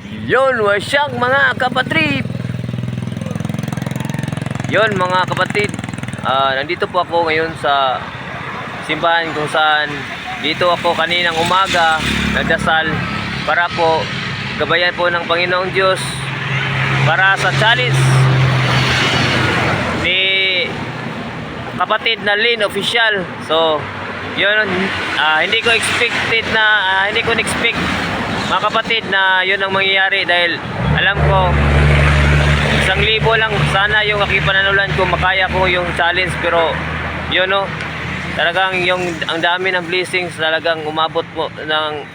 Yon, wasyang mga kapatrip. Yon mga kapatid, nandito po ako ngayon sa simbahan kung saan dito ako kaninang umaga nagdasal para po gabayan po ng Panginoong Diyos para sa challenge ni kapatid na Lynn Official. So yun, hindi ko expect mga kapatid na yun ang mangyayari, dahil alam ko 1,000 lang sana yung aking pananulan kung makaya ko yung challenge. Pero yun no, talagang ang dami ng blessings, talagang umabot po ng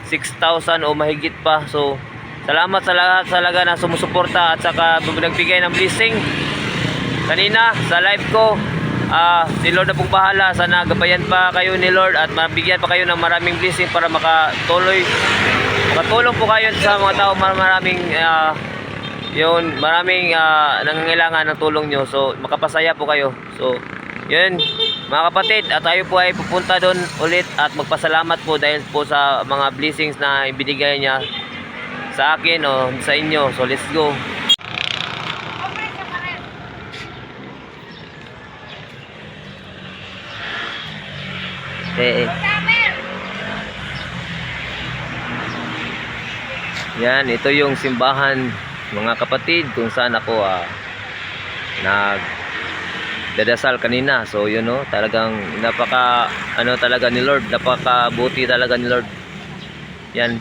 6,000 o mahigit pa. So salamat sa lahat talaga na sumusuporta at saka nagbigay ng blessing kanina sa live ko. Si Lord na pong bahala, sana gabayan pa kayo ni Lord at mabigyan pa kayo ng maraming blessing para makatulong po kayo sa mga tao. Maraming nangangailangan ng tulong nyo, so makapasaya po kayo. So yun mga kapatid, at tayo po ay pupunta doon ulit at magpasalamat po dahil po sa mga blessings na ibinigay niya sa akin o sa inyo. So let's go. Yan, ito yung simbahan mga kapatid kung saan ako nagdadasal kanina. So yun no, talagang talaga ni Lord, napakabuti talaga ni Lord. Yan.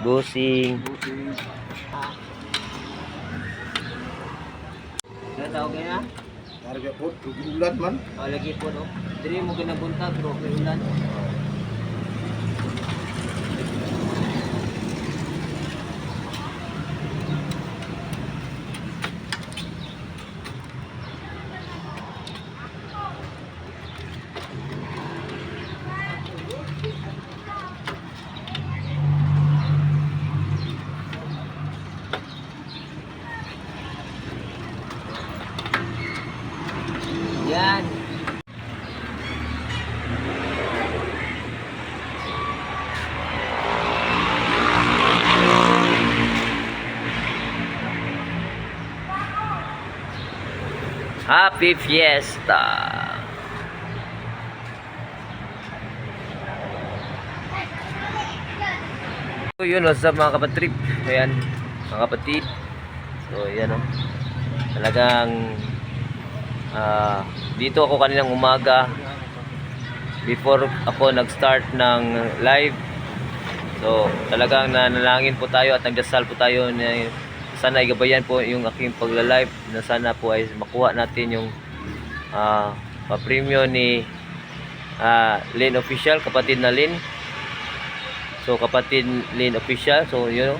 Busing. Tawag na? Harga po, ulan man. Lagi po no. Dili mo ginabuntag bro, kay ulan. Yan. Happy Fiesta. So yun, what's up mga kapatrip. Ayan mga kapatid. So yan o, talagang dito ako kaninang umaga before ako nag-start ng live. So talagang nanalangin po tayo at nagdasal po tayo na sana igabayan po yung aking pagla-live, na sana po ay makuha natin yung pa-premium ni Lynn Official, kapatid na Lynn. So kapatid Lynn Official. So you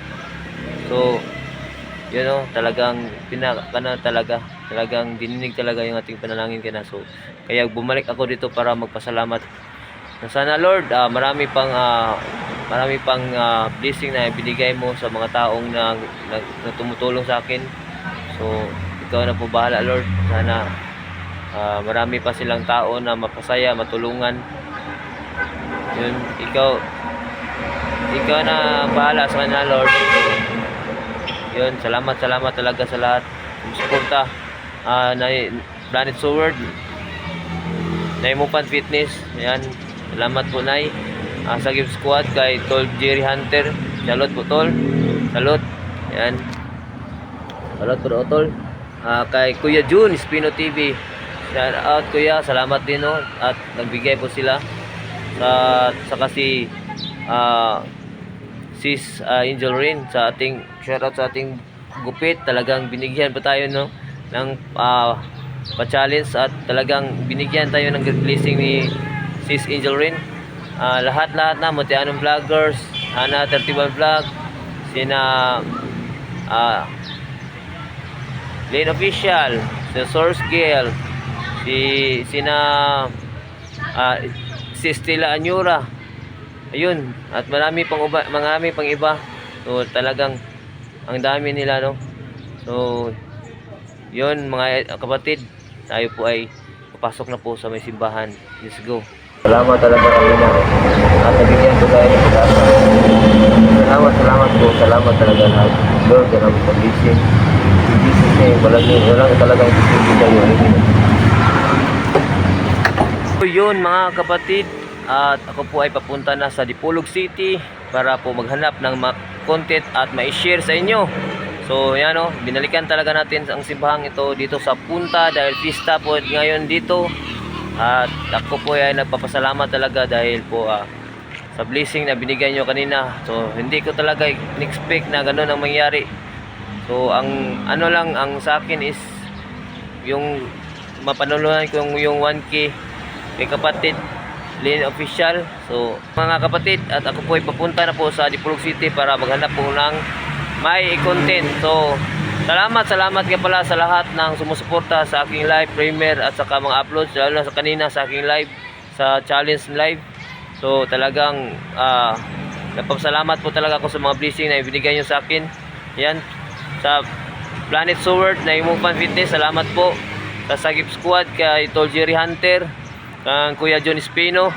know, talagang talagang dininig talaga yung ating panalangin kaya. So kaya bumalik ako dito para magpasalamat na sana Lord, marami pang blessing na ibinigay mo sa mga taong na tumutulong sa akin. So ikaw na po bahala Lord, sana marami pa silang tao na mapasaya, matulungan. Yun, ikaw na bahala sa kanila Lord. Yun, salamat talaga sa lahat ng suporta na Planet Sword, Naimupan Fitness. Yan, salamat po Nay. Sa Give Squad kay Tol Jerry Hunter, salot po Tol, salot. Yan, salot po Tol. Kay Kuya Jun Espino TV, shout out Kuya, salamat din no. At nagbigay po sila sa kasi Sis Angel Rain sa ating shoutout sa ating gupit. Talagang binigyan pa tayo no ng pa-challenge at talagang binigyan tayo ng blessing ni Sis Angel Rain. Lahat na Motianong Vloggers, Ana 31 Vlog, sina Lynn Official, si Source Girl, sina si Stella Anyura. Ayun, at marami pang iba. So talagang ang dami nila no. So yun mga kapatid, tayo po ay papasok na po sa may simbahan. Let's go. Salamat talaga kami na at nabigyan ko tayo ng pag-asa. Salamat talaga lahat. Lord, salamat sa blessing. In Jesus name, walang talagang isipin kayo. So yun mga kapatid, at ako po ay papunta na sa Dipolog City para po maghanap ng content at ma-share sa inyo. So yan o, binalikan talaga natin ang simbahang ito dito sa punta dahil pista po ngayon dito. At ako po ay nagpapasalamat talaga dahil po sa blessing na binigyan nyo kanina. So hindi ko talaga in-expect na gano'n ang mangyari. So ang ano lang ang sa akin is yung mapanulunan ko yung 1K kay kapatid Lin Official. So mga kapatid, at ako po ay papunta na po sa Dipolog City para maghanap po ng may content. So salamat nga pala sa lahat ng sumusuporta sa aking live premiere at saka mga uploads, lalo na sa kanina sa aking live sa challenge live. So talagang nagpapasalamat po talaga ako sa mga blessing na ibinigay nyo sa akin. Yan sa Planet Sword na Imupan Fitness, salamat po sa Sagip Squad kay Tol Jerry Hunter, kang Kuya John Espino,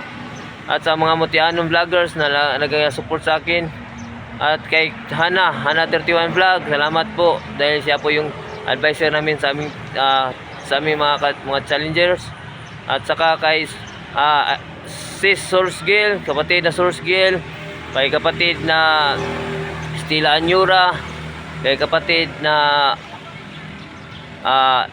at sa mga Mutianong vloggers na nag-support sa akin. At kay Hana 31 Vlog, salamat po dahil siya po yung advisor namin sa aming mga challengers. At saka kay Sis Source Girl, kapatid na Source Girl, kay kapatid na Stila Anyura, kay kapatid na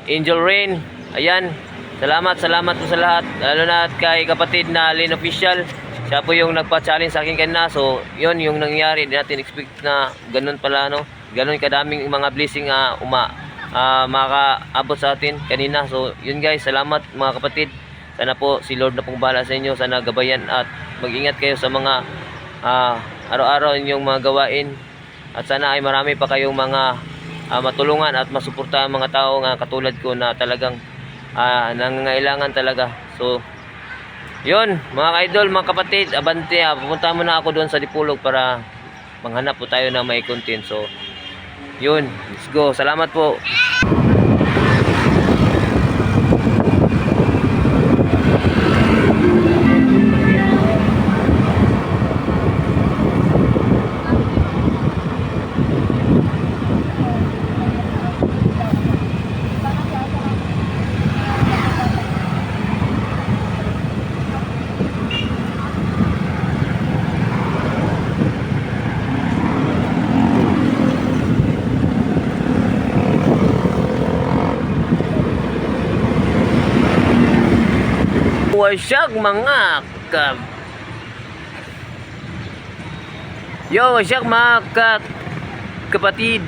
Angel Rain. Ayan, salamat po sa lahat, lalo na kay kapatid na Lin Official. Siya po yung nagpa-challenge sa akin kanina. So, yun yung nangyari. Hindi natin expect na ganun pala, no? Ganun kadaming mga blessing makaabot sa atin kanina. So, yun guys, salamat mga kapatid. Sana po si Lord na pong bahala sa inyo. Sana gabayan at mag-ingat kayo sa mga araw-araw inyong mga gawain. At sana ay marami pa kayong mga matulungan at masuportahan mga tao nga katulad ko na talagang nangangailangan talaga. So, yun, mga idol, mga kapatid, abante, pupunta muna ako doon sa Dipolog para manghanap po tayo ng may content. So, yun, let's go. Salamat po. Wasyag mga wasyag mga kapatid.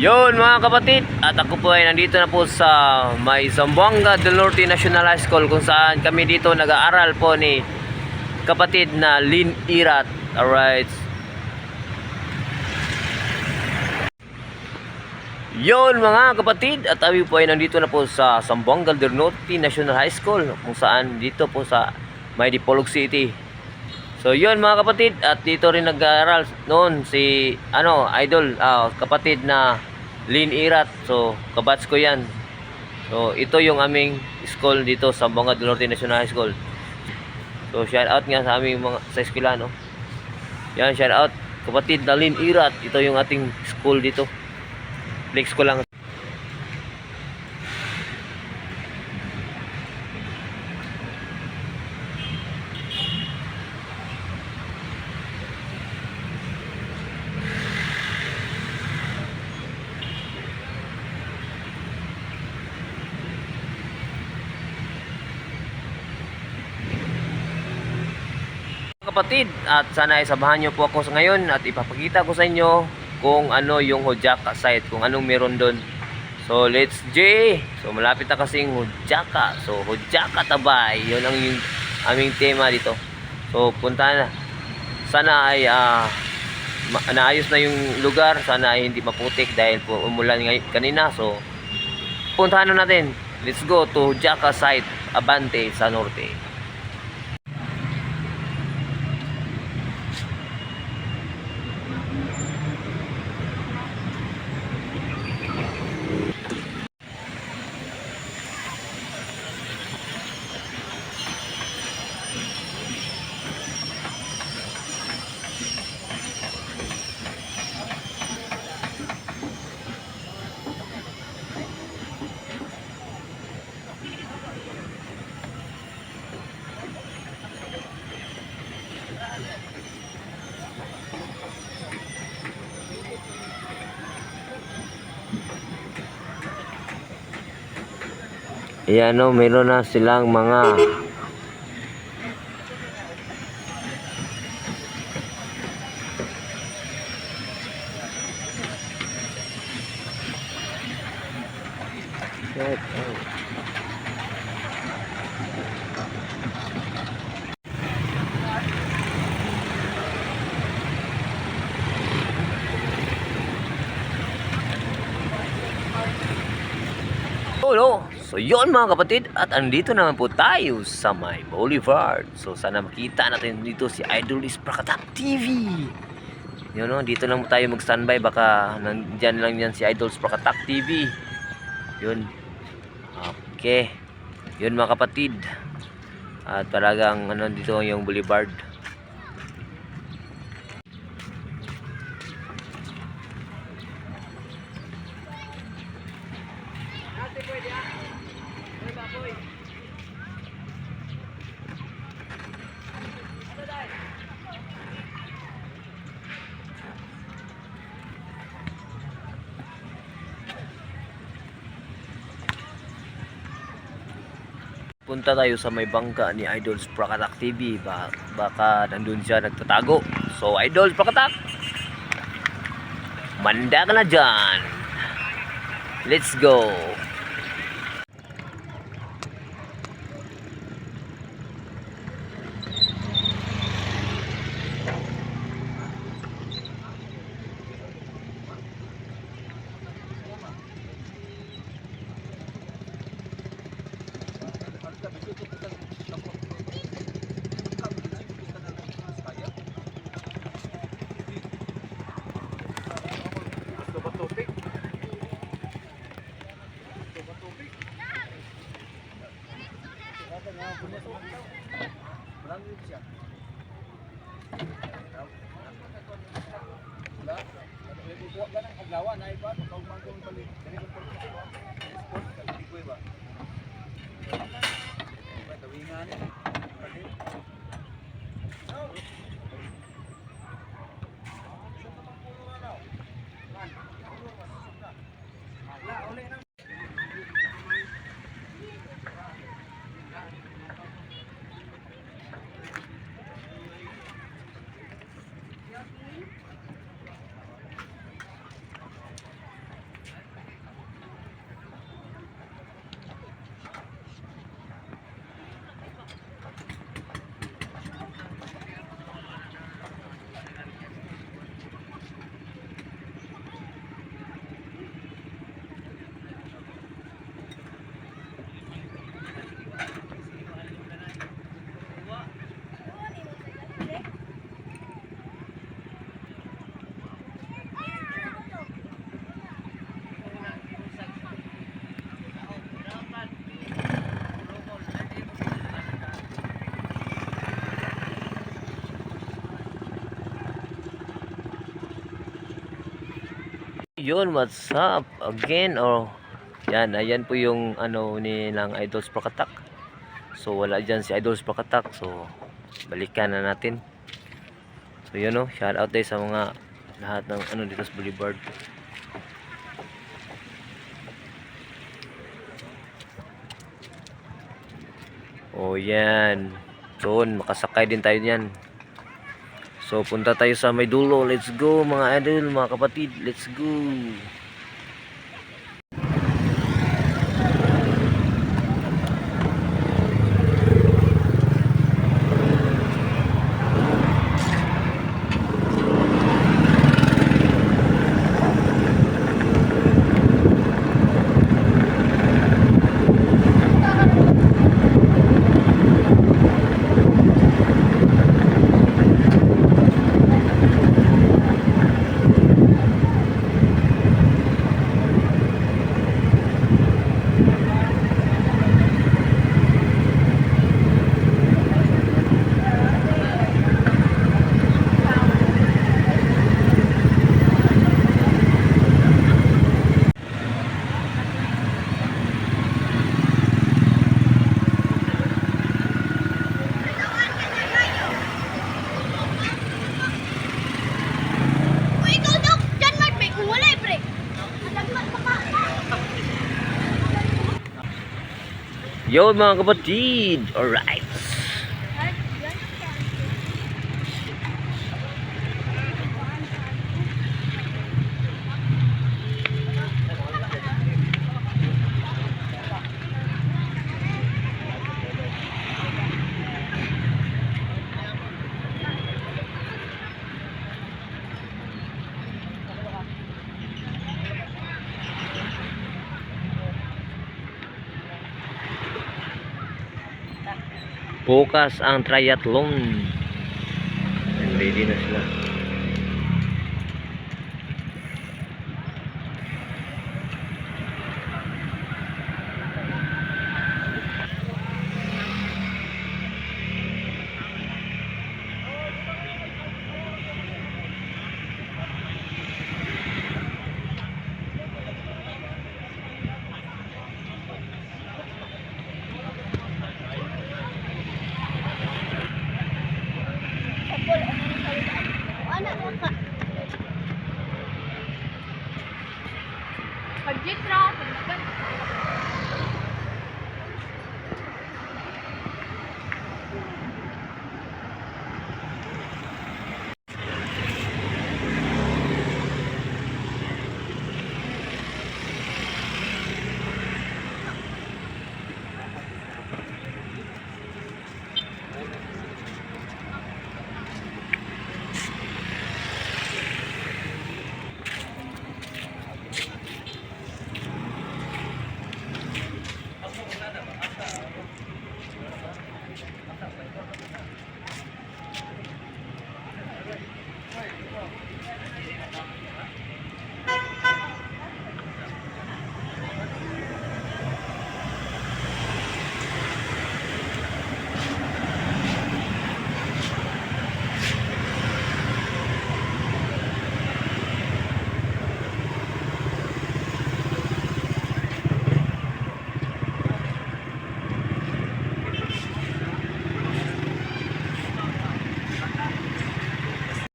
Yun mga kapatid, at ako po ay nandito na po sa may Zamboanga del Norte National High School, kung saan kami dito nag-aaral po ni kapatid na Lin Irat. Alright. Yon mga kapatid, at kami po ay nandito na po sa Zamboanga del Norte National High School, kung saan dito po sa may Dipolog City. So yon mga kapatid, at dito rin nag-aaral noon si idol, kapatid na Lin Irat. So kabats ko yan. So ito yung aming school dito sa Zamboanga del Norte National High School. So shout out nga sa aming mga sa eskwela, no. Yan, shout out kapatid na Lin Irat. Ito yung ating school dito. Flex ko lang. Kapatid, at sana ay sabahan nyo po ako sa ngayon at ipapakita ko sa inyo kung ano yung Hojaka site, kung anong meron doon. So let's J. So malapit na kasing Hojaka. So Hojaka Tabay, yun ang yung aming tema dito. So punta na. Sana ay naayos na yung lugar, sana ay hindi maputik dahil po umulan kanina. So puntahan na natin. Let's go to Hojaka site, Abante sa norte. Ayan o, meron na silang mga Hello! So yun mga kapatid, at andito naman po tayo sa may Boulevard. So sana makita natin dito si Idol Sprakatak TV. Yun no, dito lang tayo mag-standby, baka nandyan lang yan si Idol Sprakatak TV. Yun. Okay. Yun mga kapatid. At talagang ano, dito yung Boulevard. Punta tayo sa may bangka ni Idol Sprakatak TV. Baka nandun siya nagtatago. So Idol Sprakatak, manda ka na dyan. Let's go. Yun, what's up again? Yan, ayan po yung ano ni ng Idol Sprakatak. So wala dyan si Idol Sprakatak. So balikan na natin. So yun o, shout out tayo sa mga lahat ng ano dito sa Boulevard. Oh yan. So makasakay din tayo diyan. So punta tayo sa may dulo. Let's go mga idol, mga kapatid. Let's go. Yo mga kapatid. Alright. Bukas ang triathlon. And ready na sila. Pag-jitra,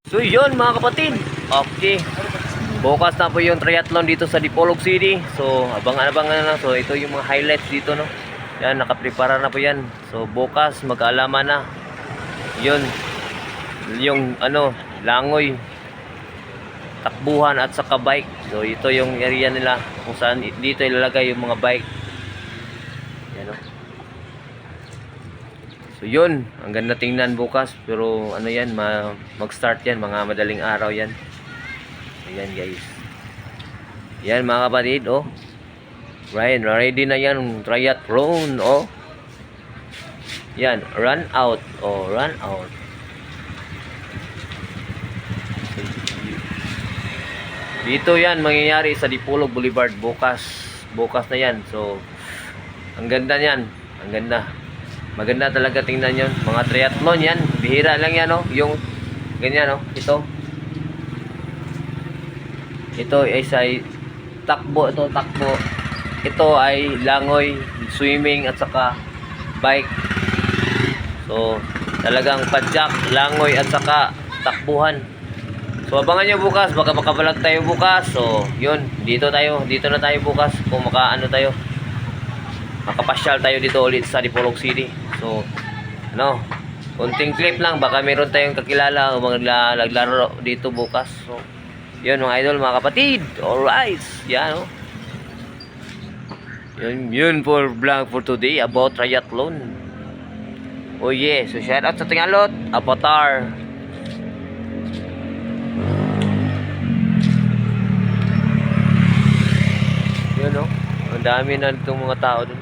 So yun mga kapatid. Okay. Bukas na po yung triathlon dito sa Dipolog City. So abangan-abangan na lang. So ito yung mga highlights dito, no. Yan, nakaprepara na po yan. So bukas mag-aalaman na. Yun. Yung ano, langoy, takbuhan at saka bike. So ito yung area nila kung saan dito ilalagay yung mga bike. Yan, no. So yun, ang ganda tingnan bukas, pero ano yan, mag-start yan, mga madaling araw yan. Ayan guys. Yan mga kapatid, oh. Right, ready na yan, triathlon, oh. Yan, run out, oh, run out. Dito yan, mangyayari sa Dipolog Boulevard bukas. Bukas na yan, so ang ganda yan, ang ganda. Maganda talaga tingnan yun. Mga triathlon yan. Bihira lang yan, no? Yung ganyan, no? Ito. Ito ay takbo. Ito, takbo. Ito ay langoy, swimming, at saka bike. So, talagang padjak, langoy, at saka takbuhan. So, abangan nyo bukas. Baka makabalag tayo bukas. So, yun. Dito na tayo bukas. Kung makaano tayo. Makapasyal tayo dito ulit sa Dipolog City. So, ano, konting clip lang, baka meron tayong kakilala o mga naglaro dito bukas. So, yun mga idol, mga kapatid. Alright, yan, oh. Yun for vlog for today about triathlon. Oh yeah, so shout out sa Tingalot, Avatar. Yun, oh. Ang dami na itong mga tao dun.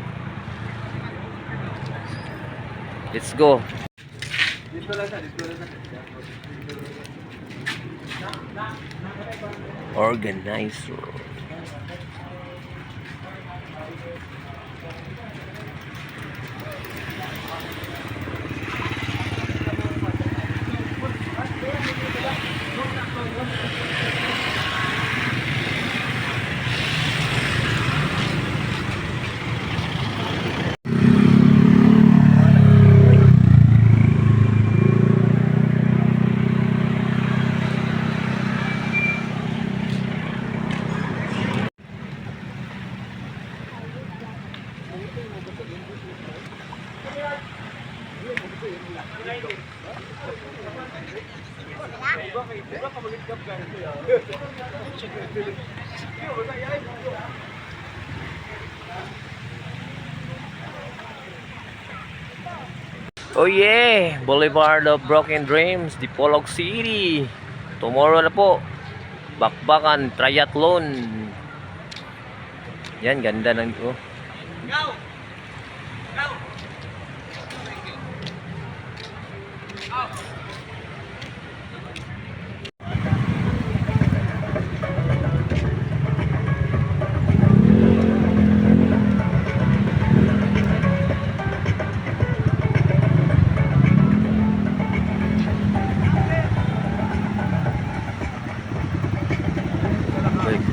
Let's go. Organizer. Oh yeah, Boulevard of Broken Dreams, Dipolog City. Tomorrow na po. Bakbakan Triathlon. Yan, ganda ng oh.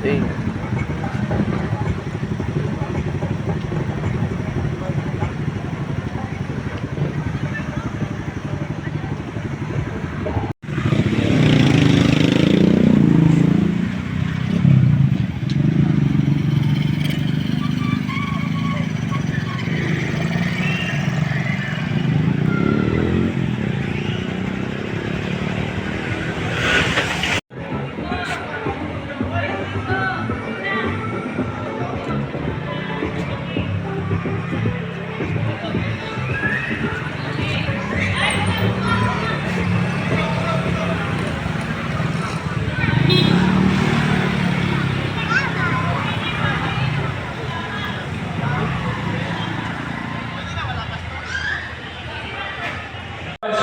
Thing.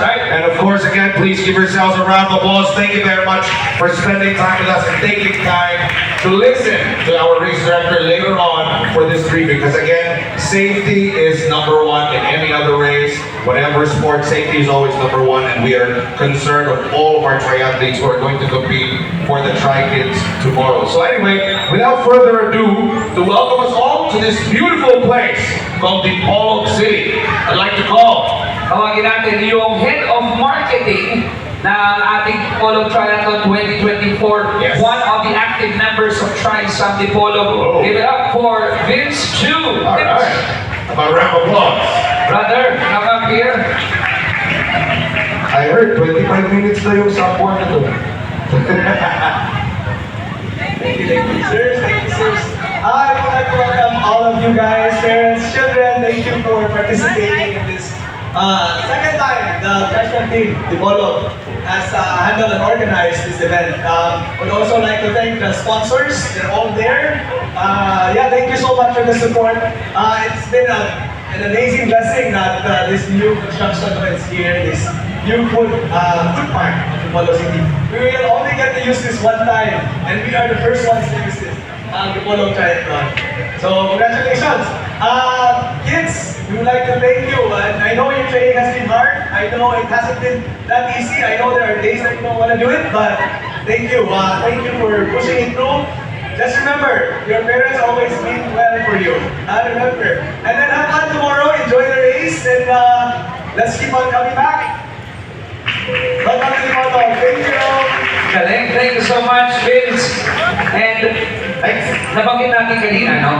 Right? And of course, again, please give yourselves a round of applause. Thank you very much for spending time with us and taking time to listen to our race director later on for this briefing. Because again, safety is number one in any other race. Whatever sport, safety is always number one. And we are concerned of all of our triathletes who are going to compete for the Tri-Kids tomorrow. So anyway, without further ado, to welcome us all to this beautiful place called Dipolog City, I'd like to call Tawagin natin yung Head of Marketing ng ating Polo Triathlon 2024. Yes. One of the active members of Tri-Sam Dipolog. Oh. Give it up for Vince Chu. all right. About a round of applause. Brother, come up here. I heard 25 minutes na yung support na to. Thank you, sirs. Thank you, sirs. I would like to welcome all of you guys, parents, children. Thank you for participating in this second time the freshman team, Dipolog, has handled and organized this event. Would also like to thank the sponsors. They're all there. Yeah, thank you so much for the support. It's been an amazing blessing that this new construction is here, this new food park in Dipolog City. We will only get to use this one time, and we are the first ones to use this. Dipolog Triathlon. So congratulations. Kids, we would like to thank you. And I know your training has been hard. I know it hasn't been that easy. I know there are days that you don't want to do it, but thank you. Thank you for pushing it through. Just remember, your parents always mean well for you. Remember. And then have fun tomorrow. Enjoy the race, and let's keep on coming back. Welcome to the photo. Thank you. Galing. Thank you so much, Vince. And nabanggit natin kanina, no?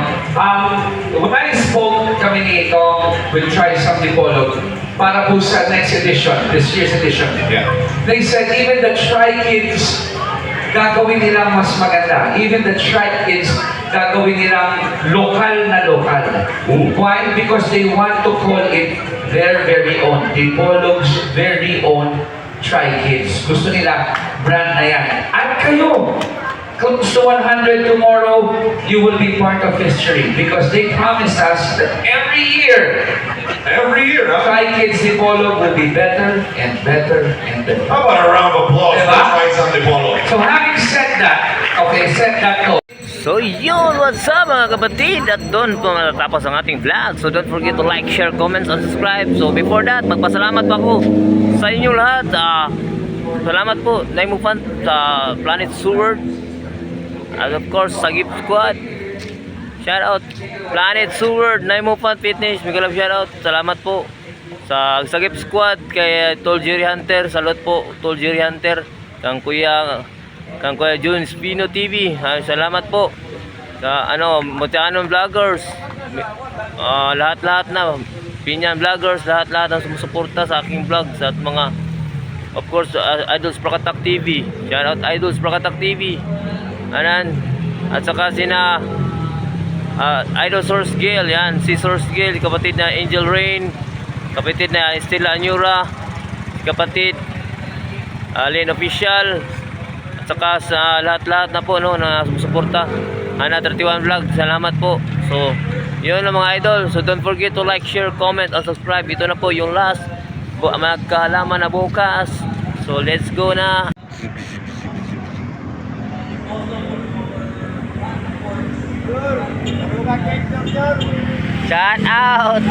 When I spoke kami nito with Tri-Sam Dipolog para po sa next edition, this year's edition. Yeah. They said even the Tri-Kids gagawin nilang mas maganda. Even the Tri-Kids gagawin nilang lokal na lokal. Why? Because they want to call it their very own. Dipolog's very own Tri-Kids. Gusto nila brand na yan. At kayo, kung gusto 100 tomorrow, you will be part of history because they promised us that every year, huh? Tri-Kids Dipolog will be better and better and better. How about a round of applause Diba? for Tri-Sam Dipolog? So having said that, okay, set that goal. So yun, what's up mga kapatid? At doon po matatapos ang ating vlog. So don't forget to like, share, comments, and subscribe. So before that, magpasalamat pa ako sa inyong lahat. Salamat po, Naimufan sa Planet Seward. And of course, Sagip Squad. Shout out Planet Seward, Naimufan Fitness. Miguel shout out. Salamat po sa Sagip Squad kay Tol Jerry Hunter. Salud po Tol Jerry Hunter. Kang Kuya Jun Spino TV. Salamat po sa Motianon Vloggers. Lahat-lahat na Pinyan Vloggers, lahat-lahat ang sumusuporta sa aking vlog, sa mga, of course, Idols Prakatak TV. Shout out Idols Prakatak TV. Anan, at saka sina Idol Source Gale, yan, si Source Gale, kapatid na Angel Rain, kapatid na Estela Anyura, kapatid Lane Official, at saka sa lahat-lahat na po, no, na sumusuporta. Ana 31 Vlog, salamat po. So, yun lang mga idol. So, don't forget to like, share, comment, and subscribe. Ito na po yung last magkahalaman na bukas. So, let's go na. Shout out!